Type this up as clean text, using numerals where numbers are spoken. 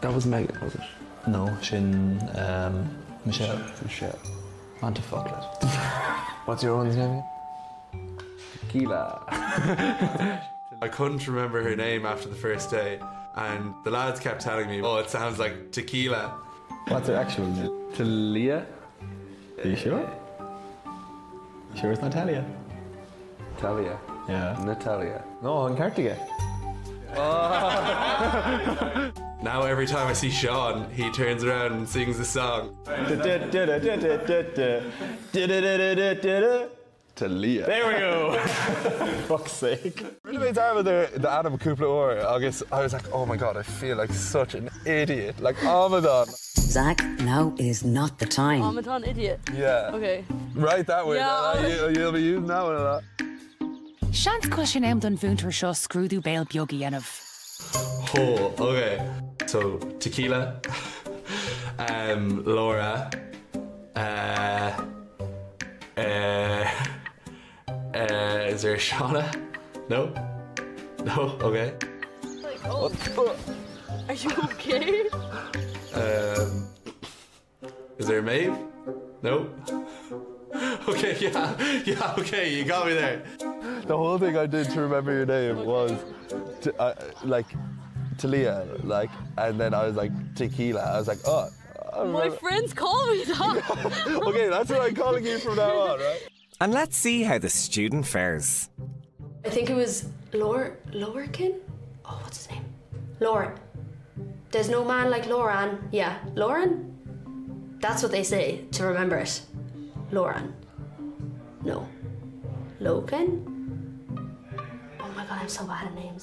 That was Megan, was it? No, Shin, Michelle. Michelle. On to Focail. What's your one's name? Tequila. I couldn't remember her name after the first day, and the lads kept telling me, oh, it sounds like Tequila. What's her actual name? Talia. Are you sure? You sure it's not Talia? Talia. Yeah. Natalia. No, Antarctica. Now every time I see Sean, he turns around and sings the song. Talia. There we go. Fuck's sake. Anyways, I was the Adam Kupla or August. I was like, oh my god, I feel like such an idiot. Like Ramadan. Zach, now is not the time. Ramadan idiot. Yeah. Okay. Right that way. Yeah. You'll be using that one a lot. Seans cushion am done vúntar seo scrúdú bail biogi enov. Oh, okay. So Tequila, Laura, is there a Shauna? No? No? Okay. Like, oh. Are you okay? Is there a Maeve? No? Okay, yeah, okay, you got me there. The whole thing I did to remember your name was, like, Talia, like, and then I was like, Tequila. I was like, oh. My friends call me that. Okay, that's what I'm calling you from now on, right? And let's see how the student fares. I think it was Lorcan? Oh, what's his name? Lauren. There's no man like Lauren. Yeah, Lauren? That's what they say to remember it. Lauren. No. Logan? Oh my god, I'm so bad at names.